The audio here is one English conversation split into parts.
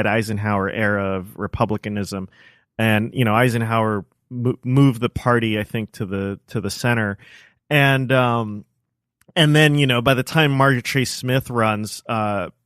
Eisenhower era of republicanism, and Eisenhower moved the party, I think, to the center, and then by the time Margaret Chase Smith runs,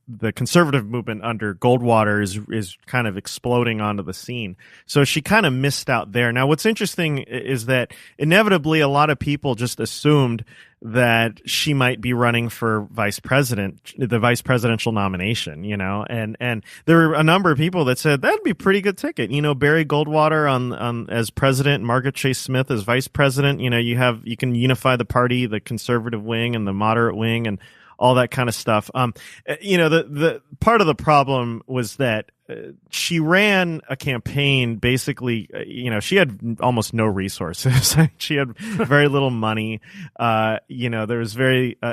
the conservative movement under Goldwater is kind of exploding onto the scene. So she kind of missed out there. Now, what's interesting is that inevitably a lot of people just assumed that she might be running for vice presidential nomination, and there were a number of people that said that'd be a pretty good ticket. Barry Goldwater on as president, Margaret Chase Smith as vice president. You can unify the party, the conservative wing and the moderate wing, and all that kind of stuff. The part of the problem was that she ran a campaign basically, she had almost no resources. She had very little money. There was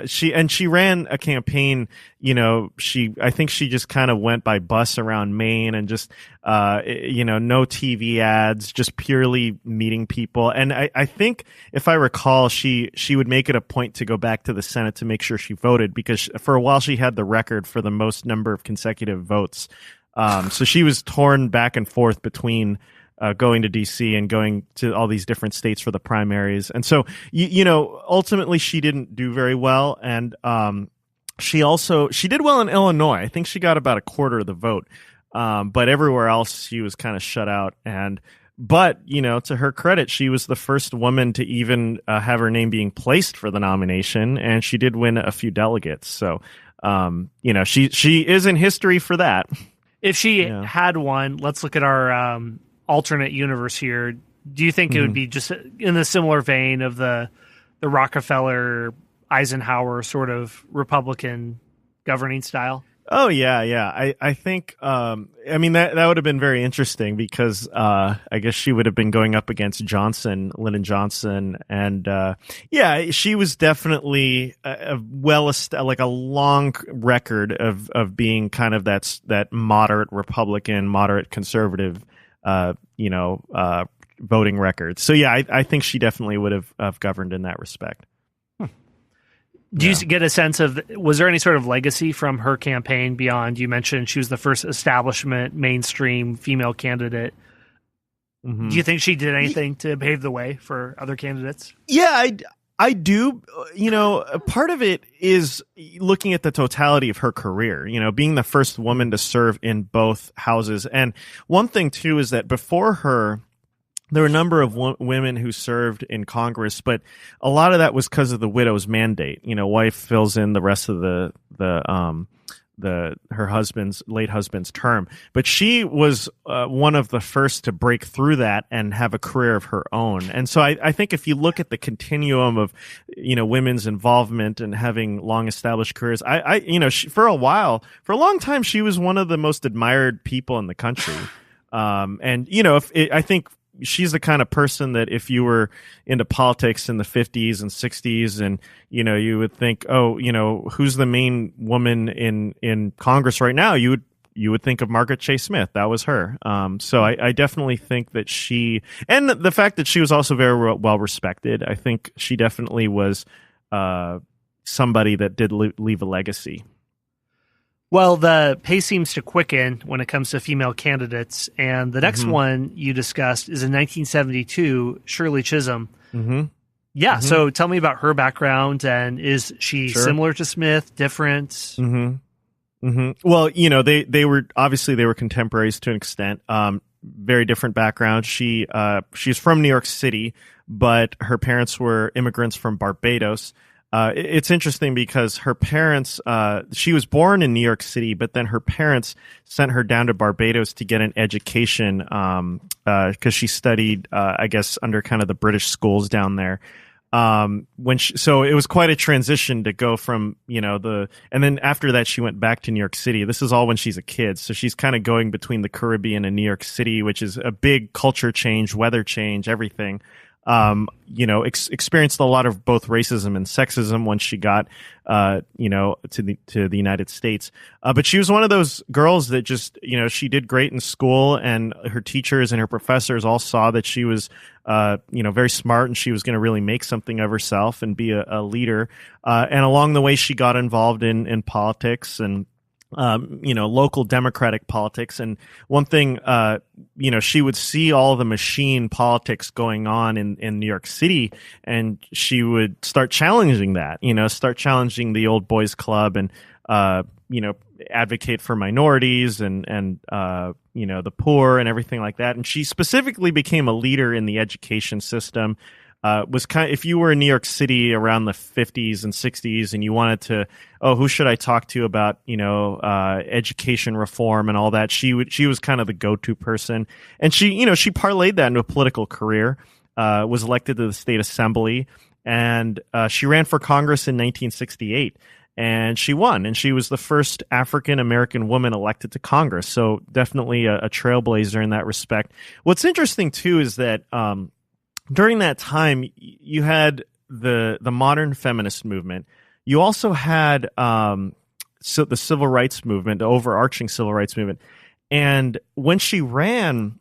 she ran a campaign, I think she just kind of went by bus around Maine and just, no TV ads, just purely meeting people. And I think if I recall, she would make it a point to go back to the Senate to make sure she voted, because for a while she had the record for the most number of consecutive votes. So she was torn back and forth between going to D.C. and going to all these different states for the primaries. And so, ultimately she didn't do very well. And she did well in Illinois. I think she got about a quarter of the vote. But everywhere else she was kind of shut out. But, to her credit, she was the first woman to even have her name being placed for the nomination. And she did win a few delegates. So, she is in history for that. If she had won, let's look at our alternate universe here. Do you think it would be just in the similar vein of the Rockefeller, Eisenhower sort of Republican governing style? Oh, yeah. I think, that would have been very interesting because I guess she would have been going up against Lyndon Johnson. And she was definitely a long record of being kind of that moderate Republican, moderate conservative, voting record. So, I think she definitely would have governed in that respect. Do you get a sense of, was there any sort of legacy from her campaign beyond, you mentioned she was the first establishment, mainstream female candidate. Mm-hmm. Do you think she did anything to pave the way for other candidates? Yeah, I do. Part of it is looking at the totality of her career, being the first woman to serve in both houses. And one thing, too, is that before her, there were a number of women who served in Congress, but a lot of that was because of the widow's mandate. Wife fills in the rest of her late husband's term. But she was one of the first to break through that and have a career of her own. And so I think if you look at the continuum of women's involvement and having long established careers, for a long time she was one of the most admired people in the country. I think she's the kind of person that if you were into politics in the 50s and 60s and, you would think, who's the main woman in Congress right now? You would think of Margaret Chase Smith. That was her. So I definitely think that and the fact that she was also very well respected, I think she definitely was somebody that did leave a legacy. Well, the pace seems to quicken when it comes to female candidates, and the next one you discussed is in 1972, Shirley Chisholm. Mm-hmm. Yeah, so tell me about her background, and is she similar to Smith, different? Mm-hmm. Mm-hmm. Well, they were contemporaries to an extent. Very different background. She's from New York City, but her parents were immigrants from Barbados. It's interesting because her parents, she was born in New York City, but then her parents sent her down to Barbados to get an education because she studied, I guess, under kind of the British schools down there. So it was quite a transition to go from, and then after that, she went back to New York City. This is all when she's a kid. So she's kind of going between the Caribbean and New York City, which is a big culture change, weather change, everything. Experienced a lot of both racism and sexism once she got, to the United States. But she was one of those girls that just, she did great in school, and her teachers and her professors all saw that she was, very smart, and she was going to really make something of herself and be a leader. And along the way, she got involved in politics and local Democratic politics. And one thing, she would see all the machine politics going on in New York City, and she would start challenging that, start challenging the old boys club and, advocate for minorities and the poor and everything like that. And she specifically became a leader in the education system. If you were in New York City around the 50s and 60s and you wanted to, who should I talk to about, education reform and all that, she was kind of the go-to person. And she parlayed that into a political career, was elected to the state assembly, and she ran for Congress in 1968. And she won, and she was the first African-American woman elected to Congress. So definitely a trailblazer in that respect. What's interesting, too, is that during that time, you had the modern feminist movement. You also had the civil rights movement, the overarching civil rights movement. And when she ran,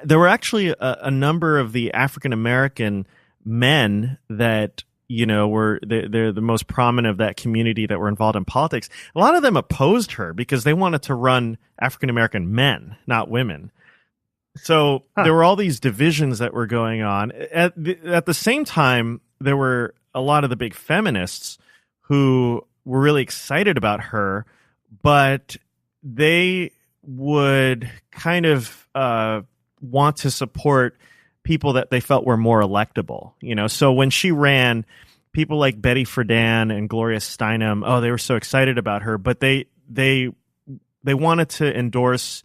there were actually a number of the African-American men that they're the most prominent of that community that were involved in politics. A lot of them opposed her because they wanted to run African-American men, not women. So there were all these divisions that were going on. At the same time, there were a lot of the big feminists who were really excited about her, but they would kind of want to support people that they felt were more electable. So when she ran, people like Betty Friedan and Gloria Steinem, they were so excited about her, but they wanted to endorse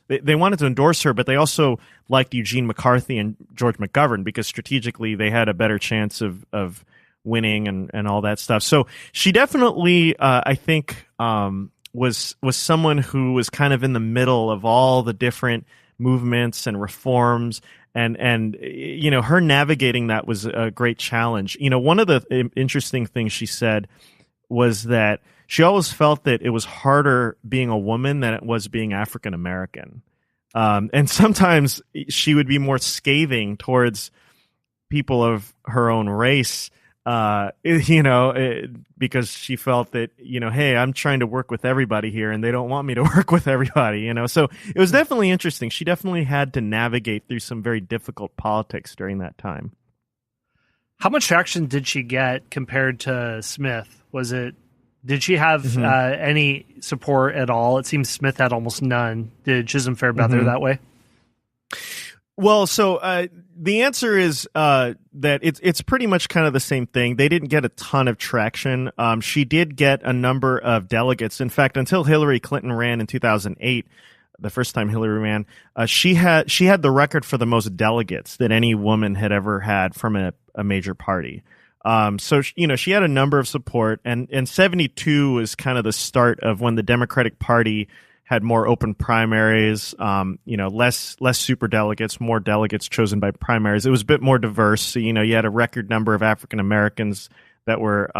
her, but they also liked Eugene McCarthy and George McGovern because strategically they had a better chance of winning and all that stuff. So she definitely, I think, was someone who was kind of in the middle of all the different movements and reforms. And her navigating that was a great challenge. One of the interesting things she said was that she always felt that it was harder being a woman than it was being African American. And sometimes she would be more scathing towards people of her own race, because she felt that, hey, I'm trying to work with everybody here and they don't want me to work with everybody, So it was definitely interesting. She definitely had to navigate through some very difficult politics during that time. How much traction did she get compared to Smith? Did she have any support at all? It seems Smith had almost none. Did Chisholm fare better that way? Well, so the answer is that it's pretty much kind of the same thing. They didn't get a ton of traction. She did get a number of delegates. In fact, until Hillary Clinton ran in 2008, the first time Hillary ran, she had the record for the most delegates that any woman had ever had from a major party. So she had a number of support, and 72 was kind of the start of when the Democratic Party had more open primaries, less super delegates, more delegates chosen by primaries. It was a bit more diverse. So, you had a record number of African Americans that were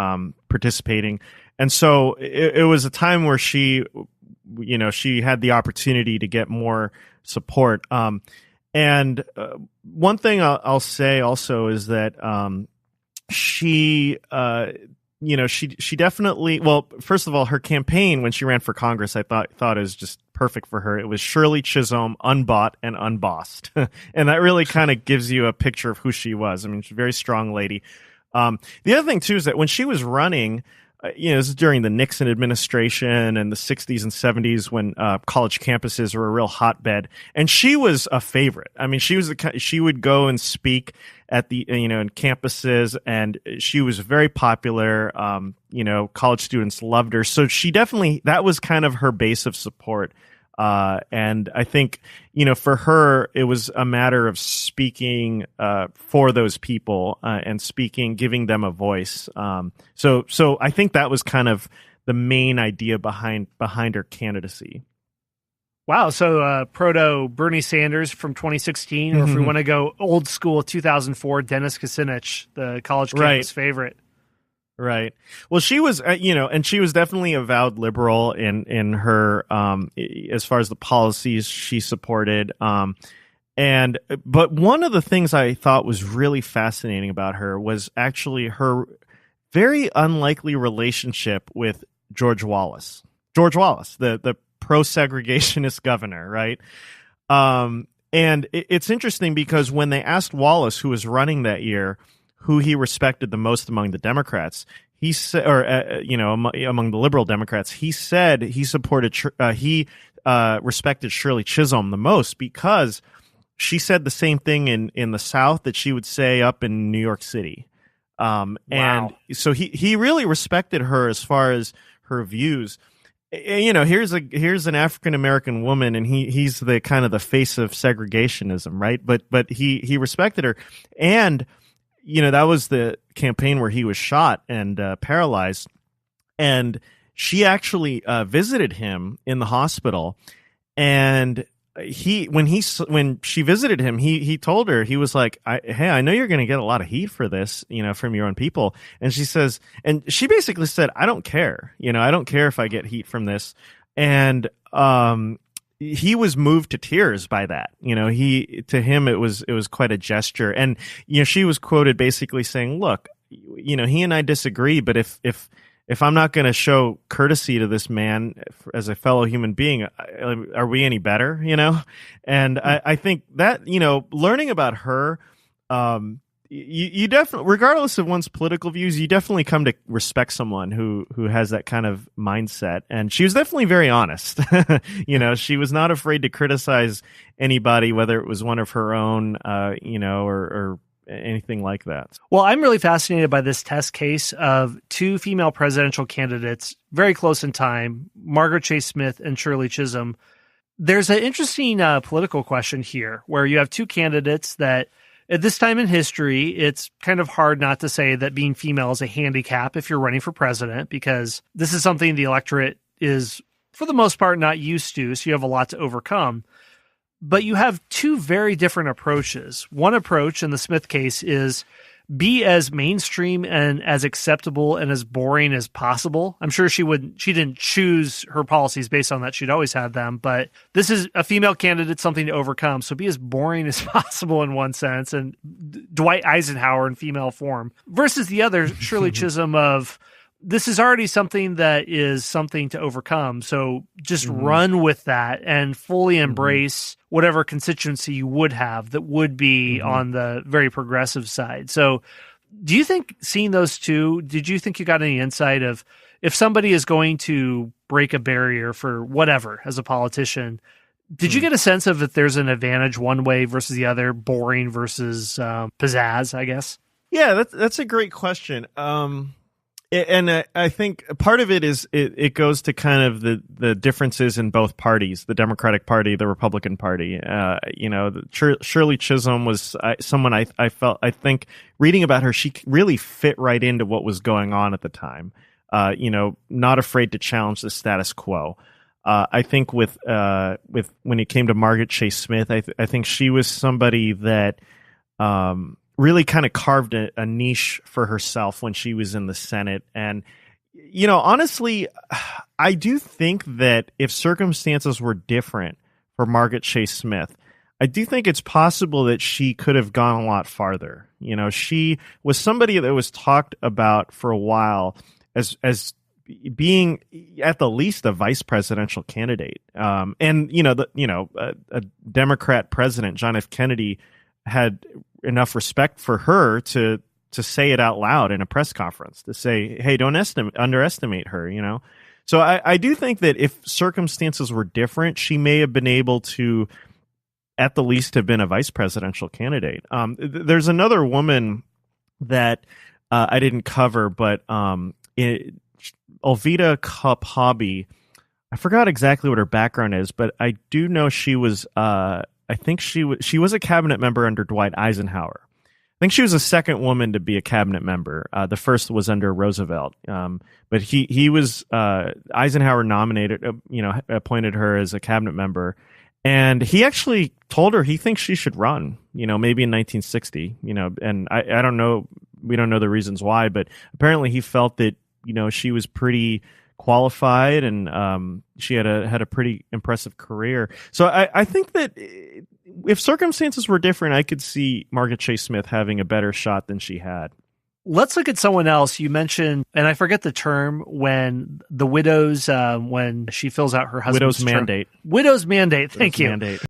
participating. And so it was a time where she had the opportunity to get more support. And one thing I'll say also is that she definitely, well, first of all, her campaign when she ran for Congress, I thought it was just perfect for her. It was Shirley Chisholm, unbought and unbossed. And that really kind of gives you a picture of who she was. I mean, she's a very strong lady. The other thing, too, is that when she was running, this is during the Nixon administration and the 60s and 70s when college campuses were a real hotbed. And she was a favorite. I mean, she would go and speak at the, in campuses, and she was very popular. College students loved her. So that was kind of her base of support. And I think, for her, it was a matter of speaking for those people and giving them a voice. So I think that was kind of the main idea behind her candidacy. Wow. So proto Bernie Sanders from 2016, or if we want to go old school 2004, Dennis Kucinich, the college campus favorite. Right. Well, she was, and she was definitely a vowed liberal in her, as far as the policies she supported. But one of the things I thought was really fascinating about her was actually her very unlikely relationship with George Wallace. George Wallace, the pro-segregationist governor, right? And it's interesting because when they asked Wallace, who was running that year, who he respected the most among the Democrats, he said, or among the liberal Democrats, he said he supported respected Shirley Chisholm the most because she said the same thing in the South that she would say up in New York City. Wow. And so he really respected her as far as her views. Here's an African American woman, and he's the kind of the face of segregationism, right? But he respected her, and that was the campaign where he was shot and paralyzed, and she actually visited him in the hospital, and when she visited him, he told her, he was like, hey, I know you're going to get a lot of heat for this, from your own people. And she basically said, I don't care. I don't care if I get heat from this. And he was moved to tears by that. To him, it was quite a gesture. And, she was quoted basically saying, look, he and I disagree, but if I'm not going to show courtesy to this man as a fellow human being, are we any better? And I think that, learning about her, you definitely, regardless of one's political views, you definitely come to respect someone who has that kind of mindset. And she was definitely very honest. She was not afraid to criticize anybody, whether it was one of her own, or anything like that. Well, I'm really fascinated by this test case of two female presidential candidates, very close in time, Margaret Chase Smith and Shirley Chisholm. There's an interesting political question here where you have two candidates that at this time in history, it's kind of hard not to say that being female is a handicap if you're running for president, because this is something the electorate is, for the most part, not used to. So you have a lot to overcome. But you have two very different approaches. One approach in the Smith case is be as mainstream and as acceptable and as boring as possible. I'm sure she didn't choose her policies based on that. She'd always had them, but this is a female candidate, something to overcome. So be as boring as possible in one sense, and Dwight Eisenhower in female form, versus the other, Shirley Chisholm, of this is already something that is something to overcome. So just run with that and fully embrace whatever constituency you would have that would be on the very progressive side. So do you think, seeing those two, did you think you got any insight of if somebody is going to break a barrier for whatever as a politician, did you get a sense of if there's an advantage one way versus the other, boring versus pizzazz, I guess? Yeah, that's a great question. And I think part of it is it goes to kind of the differences in both parties, the Democratic Party, the Republican Party. Shirley Chisholm was someone I think reading about her, she really fit right into what was going on at the time. Not afraid to challenge the status quo. I think with when it came to Margaret Chase Smith, I think she was somebody that really kind of carved a niche for herself when she was in the Senate. And, honestly, I do think that if circumstances were different for Margaret Chase Smith, I do think it's possible that she could have gone a lot farther. She was somebody that was talked about for a while as being at the least a vice presidential candidate. A Democrat president, John F. Kennedy, had enough respect for her to say it out loud in a press conference, to say, hey, don't underestimate her, So I do think that if circumstances were different, she may have been able to at the least have been a vice presidential candidate. There's another woman that I didn't cover, but Olvida Cupp Hobby, I forgot exactly what her background is, but I do know she was I think she was a cabinet member under Dwight Eisenhower. I think she was the second woman to be a cabinet member. The first was under Roosevelt. But he was Eisenhower appointed her as a cabinet member, and he actually told her he thinks she should run. Maybe in 1960. And I don't know. We don't know the reasons why, but apparently he felt that she was pretty qualified, and she had a pretty impressive career. So I think that if circumstances were different, I could see Margaret Chase Smith having a better shot than she had. Let's look at someone else. You mentioned, and I forget the term, when the widow's, when she fills out her husband's Widow's mandate. Widow's mandate. Thank you. Mandate.